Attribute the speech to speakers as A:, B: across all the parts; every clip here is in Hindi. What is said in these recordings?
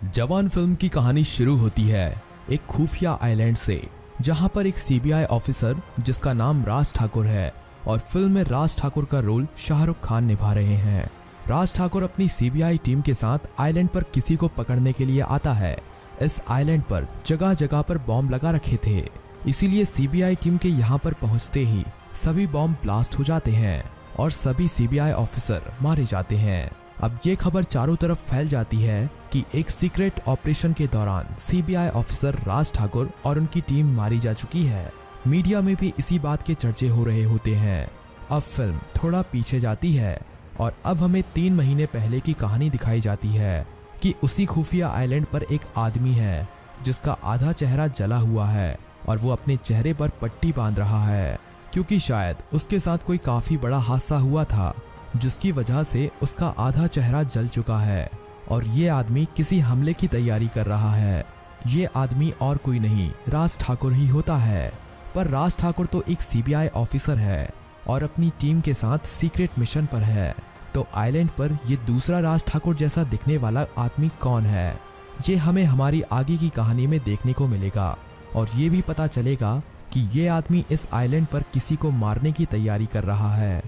A: जवान फिल्म की कहानी शुरू होती है एक खुफिया आइलैंड से, जहां पर एक सीबीआई ऑफिसर जिसका नाम राज ठाकुर है और फिल्म में राज ठाकुर का रोल शाहरुख खान निभा रहे हैं। राज ठाकुर अपनी सीबीआई टीम के साथ आइलैंड पर किसी को पकड़ने के लिए आता है। इस आइलैंड पर जगह जगह पर बॉम्ब लगा रखे थे, इसीलिए सीबीआई टीम के यहाँ पर पहुंचते ही सभी बॉम्ब ब्लास्ट हो जाते हैं और सभी सीबीआई ऑफिसर मारे जाते हैं। अब ये खबर चारों तरफ फैल जाती है कि एक सीक्रेट ऑपरेशन के दौरान सीबीआई ऑफिसर राज ठाकुर और उनकी टीम मारी जा चुकी है। मीडिया में भी इसी बात के चर्चे हो रहे होते हैं। अब फिल्म थोड़ा पीछे जाती है और अब हमें 3 महीने पहले की कहानी दिखाई जाती है कि उसी खुफिया आइलैंड पर एक आदमी है जिसका आधा चेहरा जला हुआ है और वो अपने चेहरे पर पट्टी बांध रहा है, क्योंकि शायद उसके साथ कोई काफी बड़ा हादसा हुआ था जिसकी वजह से उसका आधा चेहरा जल चुका है और ये आदमी किसी हमले की तैयारी कर रहा है। ये आदमी और कोई नहीं राज ठाकुर ही होता है, पर राज ठाकुर तो एक सीबीआई ऑफिसर है और अपनी टीम के साथ सीक्रेट मिशन पर है। तो आइलैंड पर ये दूसरा राज ठाकुर जैसा दिखने वाला आदमी कौन है, ये हमें हमारी आगे की कहानी में देखने को मिलेगा और ये भी पता चलेगा कि ये आदमी इस आइलैंड पर किसी को मारने की तैयारी कर रहा है।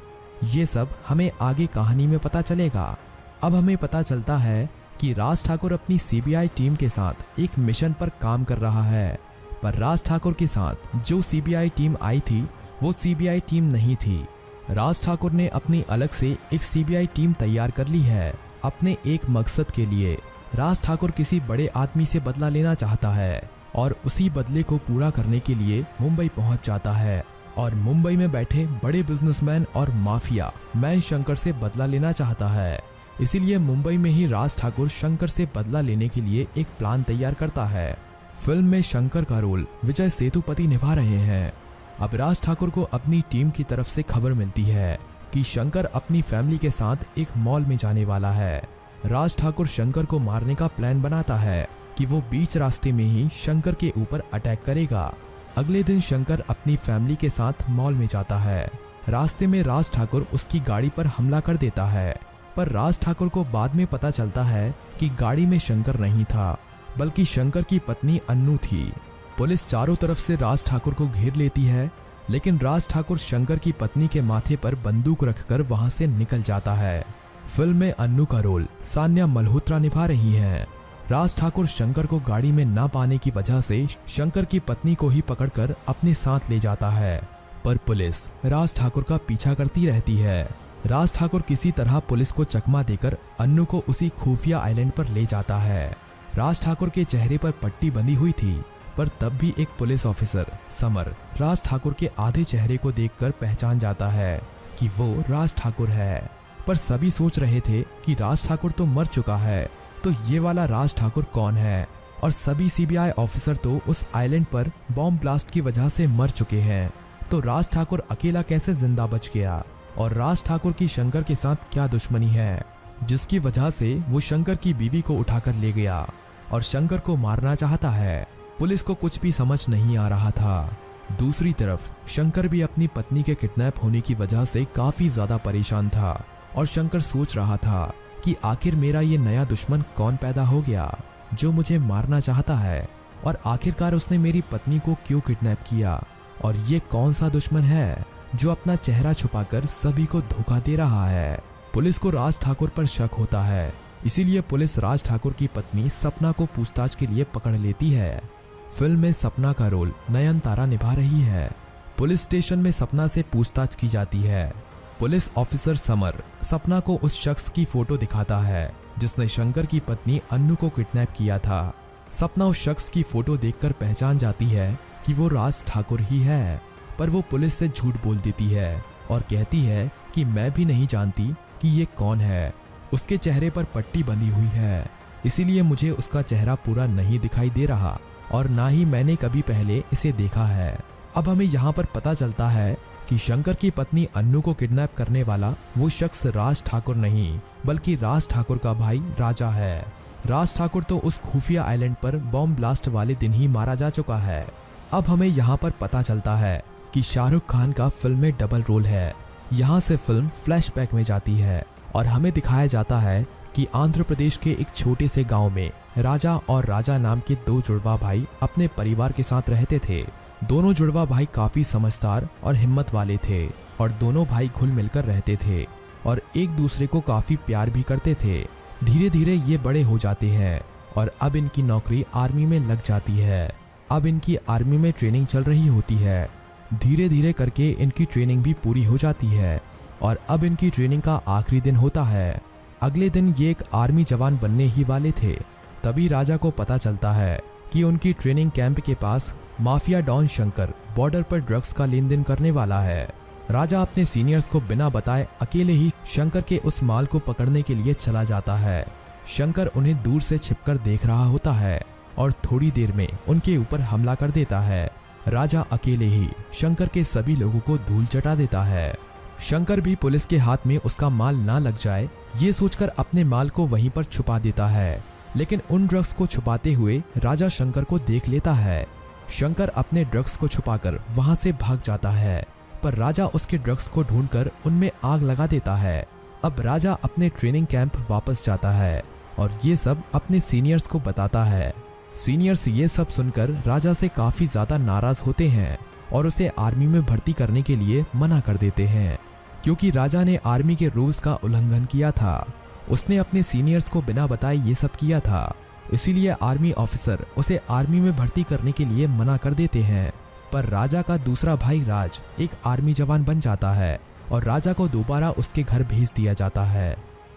A: ये सब हमें आगे कहानी में पता चलेगा। अब हमें पता चलता है कि राज ठाकुर अपनी सीबीआई टीम के साथ एक मिशन पर काम कर रहा है, पर राज ठाकुर के साथ जो सीबीआई टीम आई थी वो सीबीआई टीम नहीं थी। राज ठाकुर ने अपनी अलग से एक सीबीआई टीम तैयार कर ली है अपने एक मकसद के लिए। राज ठाकुर किसी बड़े आदमी से बदला लेना चाहता है और उसी बदले को पूरा करने के लिए मुंबई पहुंच जाता है और मुंबई में बैठे बड़े बिजनेसमैन और माफिया मैन शंकर से बदला लेना चाहता है। इसीलिए मुंबई में ही राज ठाकुर शंकर से बदला लेने के लिए एक प्लान तैयार करता है। फिल्म में शंकर का रोल विजय सेतुपति निभा रहे हैं। अब राज ठाकुर को अपनी टीम की तरफ से खबर मिलती है कि शंकर अपनी फैमिली के साथ एक मॉल में जाने वाला है। राज ठाकुर शंकर को मारने का प्लान बनाता है कि वो बीच रास्ते में ही शंकर के ऊपर अटैक करेगा। अगले दिन शंकर अपनी फैमिली के साथ मॉल में जाता है। रास्ते में राज ठाकुर उसकी गाड़ी पर हमला कर देता है, पर राज ठाकुर को बाद में पता चलता है कि गाड़ी में शंकर नहीं था बल्कि शंकर की पत्नी अन्नू थी। पुलिस चारों तरफ से राज ठाकुर को घेर लेती है, लेकिन राज ठाकुर शंकर की पत्नी के माथे पर बंदूक रखकर वहां से निकल जाता है। फिल्म में अन्नू का रोल सान्या मल्होत्रा निभा रही हैं। राज ठाकुर शंकर को गाड़ी में ना पाने की वजह से शंकर की पत्नी को ही पकड़कर अपने साथ ले जाता है, पर पुलिस राज ठाकुर का पीछा करती रहती है। राज ठाकुर किसी तरह पुलिस को चकमा देकर अन्नू को उसी खुफिया आइलैंड पर ले जाता है। राज ठाकुर के चेहरे पर पट्टी बंधी हुई थी, पर तब भी एक police officer summer Raj Thakur के आधे चेहरे को देखकर पहचान जाता है कि वो राज ठाकुर है। पर सभी सोच रहे थे कि राज ठाकुर तो मर चुका है, तो ये वाला राज ठाकुर कौन है। और सभी सीबीआई ऑफिसर तो उस आइलैंड पर बॉम्ब ब्लास्ट की वजह से मर चुके हैं, तो राज ठाकुर अकेला कैसे जिंदा बच गया। और राज ठाकुर की शंकर के साथ क्या दुश्मनी है जिसकी वजह से वो शंकर की बीवी को उठाकर ले गया और शंकर को मारना चाहता है। पुलिस को कुछ भी समझ नहीं आ रहा था। दूसरी तरफ शंकर भी अपनी पत्नी के किडनैप होने की वजह से काफी ज्यादा परेशान था और शंकर सोच रहा था कि आखिर मेरा ये नया दुश्मन कौन पैदा हो गया जो मुझे मारना चाहता है, और आखिरकार उसने मेरी पत्नी को क्यों किडनैप किया, और ये कौन सा दुश्मन है जो अपना चेहरा छुपाकर सभी को धोखा दे रहा है। पुलिस को राज ठाकुर पर शक होता है, इसीलिए पुलिस राज ठाकुर की पत्नी सपना को पूछताछ के लिए पकड़ लेती है। फिल्म में सपना का रोल नयनतारा निभा रही है। पुलिस स्टेशन में सपना से पूछताछ की जाती है। पुलिस ऑफिसर समर सपना को उस शख्स की फोटो दिखाता है जिसने शंकर की पत्नी अन्नू को किडनैप किया था। सपना उस शख्स की फोटो देखकर पहचान जाती है कि वो राज ठाकुर ही है, पर वो पुलिस से झूठ बोल देती है और कहती है कि मैं भी नहीं जानती कि ये कौन है। उसके चेहरे पर पट्टी बंधी हुई है, इसीलिए मुझे उसका चेहरा पूरा नहीं दिखाई दे रहा और ना ही मैंने कभी पहले इसे देखा है। अब हमें यहाँ पर पता चलता है कि शंकर की पत्नी अन्नू को किडनैप करने वाला वो शख्स राज ठाकुर नहीं बल्कि राज ठाकुर का भाई राजा है। राज ठाकुर तो उस खुफिया आइलैंड पर बॉम्ब ब्लास्ट वाले दिन ही मारा जा चुका है। अब हमें यहाँ पर पता चलता है कि शाहरुख खान का फिल्म में डबल रोल है। यहाँ से फिल्म फ्लैशबैक में जाती है और हमें दिखाया जाता है कि आंध्र प्रदेश के एक छोटे से गांव में राजा और राजा नाम के दो जुड़वा भाई अपने परिवार के साथ रहते थे। दोनों जुड़वा भाई काफी समझदार और हिम्मत वाले थे और दोनों भाई घुल मिलकर रहते थे और एक दूसरे को काफी प्यार भी करते थे। धीरे धीरे ये बड़े हो जाते हैं और अब इनकी नौकरी आर्मी में लग जाती है। अब इनकी आर्मी में ट्रेनिंग चल रही होती है। धीरे धीरे करके इनकी ट्रेनिंग भी पूरी हो जाती है और अब इनकी ट्रेनिंग का आखिरी दिन होता है। अगले दिन ये एक आर्मी जवान बनने ही वाले थे। तभी राजा को पता चलता है कि उनकी ट्रेनिंग कैंप के पास माफिया डॉन शंकर बॉर्डर पर ड्रग्स का लेन देन करने वाला है। राजा अपने सीनियर्स को बिना बताए अकेले ही शंकर के उस माल को पकड़ने के लिए चला जाता है। शंकर उन्हें दूर से छिपकर देख रहा होता है और थोड़ी देर में उनके ऊपर हमला कर देता है। राजा अकेले ही शंकर के सभी लोगों को धूल चटा देता है। शंकर भी पुलिस के हाथ में उसका माल ना लग जाए ये सोचकर अपने माल को वहीं पर छुपा देता है, लेकिन उन ड्रग्स को छुपाते हुए राजा शंकर को देख लेता है। शंकर अपने ड्रग्स को छुपाकर वहां से भाग जाता है, पर राजा उसके ड्रग्स को ढूंढकर उनमें आग लगा देता है। अब राजा अपने ट्रेनिंग कैंप वापस जाता है और ये सब अपने सीनियर्स को बताता है। सीनियर्स ये सब सुनकर राजा से काफी ज्यादा नाराज होते हैं और उसे आर्मी में भर्ती करने के लिए मना कर देते हैं, क्योंकि राजा ने आर्मी के रूल्स का उल्लंघन किया था। उसने अपने सीनियर्स को बिना बताए ये सब किया था, इसीलिए आर्मी ऑफिसर उसे आर्मी में भर्ती करने के लिए मना कर देते हैं। पर राजा का दूसरा भाई राज एक आर्मी जवान बन जाता है और राजा को दोबारा उसके घर भेज दिया जाता है।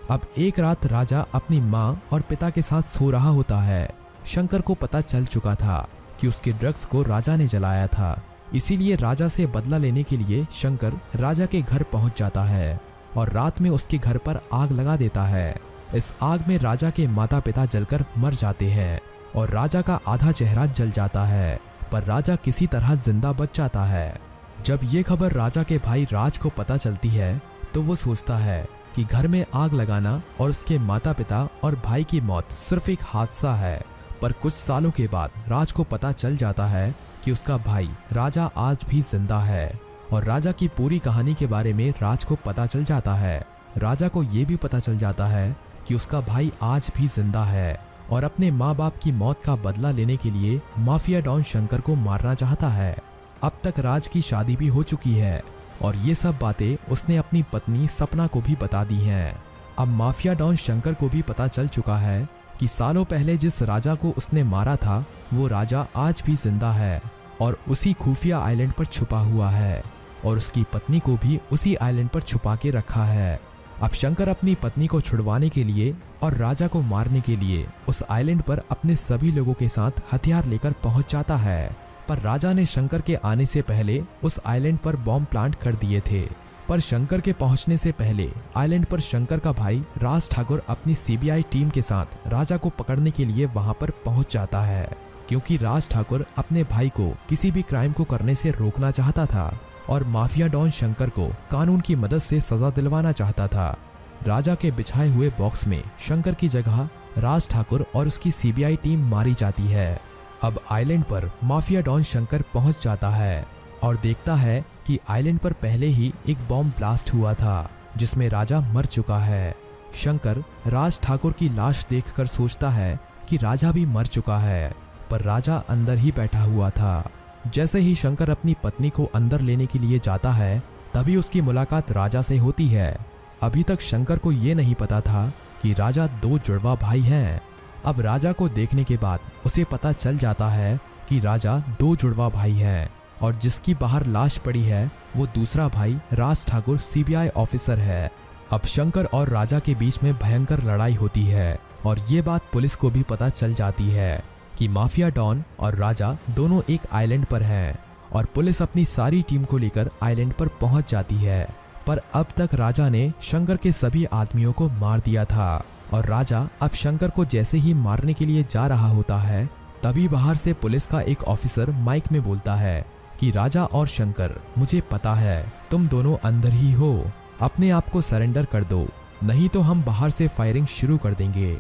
A: अब एक रात राजा अपनी माँ और पिता के साथ सो रहा होता है। शंकर को पता चल चुका था कि उसके ड्रग्स को राजा ने जलाया था, इसीलिए राजा से बदला लेने के लिए शंकर राजा के घर पहुंच जाता है और रात में उसके घर पर आग लगा देता है। इस आग में राजा के माता पिता जलकर मर जाते हैं और राजा का आधा चेहरा जल जाता है, पर राजा किसी तरह जिंदा बच जाता है। जब ये खबर राजा के भाई राज को पता चलती है तो वो सोचता है कि घर में आग लगाना और उसके माता पिता और भाई की मौत सिर्फ एक हादसा है। पर कुछ सालों के बाद राज को पता चल जाता है कि उसका भाई राजा आज भी जिंदा है और राजा की पूरी कहानी के बारे में राज को पता चल जाता है। राजा को ये भी पता चल जाता है कि उसका भाई आज भी जिंदा है और अपने माँ बाप की मौत का बदला लेने के लिए माफिया डॉन शंकर को मारना चाहता है। अब तक राज की शादी भी हो चुकी है और ये सब बातें उसने अपनी पत्नी सपना को भी बता दी हैं। अब माफिया डॉन शंकर को भी पता चल चुका है कि सालों पहले जिस राजा को उसने मारा था वो राजा आज भी जिंदा है और उसी खुफिया आइलैंड पर छुपा हुआ है और उसकी पत्नी को भी उसी आइलैंड पर छुपा के रखा है। अब शंकर अपनी पत्नी को छुड़वाने के लिए और राजा को मारने के लिए उस आइलैंड पर अपने सभी लोगों के साथ हथियार लेकर पहुंच जाता है। पर राजा ने शंकर के आने से पहले उस आइलैंड पर बॉम्ब प्लांट कर दिए थे। पर शंकर के पहुंचने से पहले आइलैंड पर शंकर का भाई राज ठाकुर अपनी सीबीआई टीम के साथ राजा को पकड़ने के लिए वहां पर पहुंच जाता है, क्योंकि राज ठाकुर अपने भाई को किसी भी क्राइम को करने से रोकना चाहता था और माफिया डॉन शंकर को कानून की मदद से सजा दिलवाना चाहता था। राजा के बिछाए हुए बॉक्स में शंकर की जगह राज ठाकुर और उसकी सीबीआई टीम मारी जाती है। अब आइलैंड पर माफिया डॉन शंकर पहुंच जाता है और देखता है कि आइलैंड पर पहले ही एक बॉम्ब ब्लास्ट हुआ था जिसमें राजा मर चुका है। शंकर राज ठाकुर की लाश देखकर सोचता है कि राजा भी मर चुका है, पर राजा अंदर ही बैठा हुआ था। जैसे ही शंकर अपनी पत्नी को अंदर लेने के लिए जाता है तभी उसकी मुलाकात राजा से होती है। अभी तक शंकर को ये नहीं पता था कि राजा दो जुड़वा भाई हैं। अब राजा को देखने के बाद उसे पता चल जाता है कि राजा दो जुड़वा भाई हैं और जिसकी बाहर लाश पड़ी है वो दूसरा भाई राज ठाकुर सीबीआई ऑफिसर है। अब शंकर और राजा के बीच में भयंकर लड़ाई होती है और ये बात पुलिस को भी पता चल जाती है कि माफिया डॉन और राजा दोनों एक आइलैंड पर हैं और पुलिस अपनी सारी टीम को लेकर आइलैंड पर पहुंच जाती है। पर अब तक राजा ने शंकर के सभी आदमियों को मार दिया था और राजा अब शंकर को जैसे ही मारने के लिए जा रहा होता है तभी बाहर से पुलिस का एक ऑफिसर माइक में बोलता है कि राजा और शंकर, मुझे पता है तुम दोनों अंदर ही हो, अपने आप को सरेंडर कर दो, नहीं तो हम बाहर से फायरिंग शुरू कर देंगे।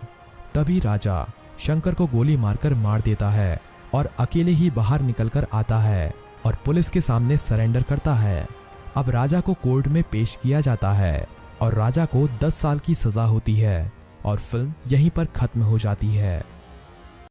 A: तभी राजा शंकर को गोली मारकर मार देता है और अकेले ही बाहर निकलकर आता है और पुलिस के सामने सरेंडर करता है। अब राजा को कोर्ट में पेश किया जाता है और राजा को 10 साल की सजा होती है और फिल्म यहीं पर खत्म हो जाती है।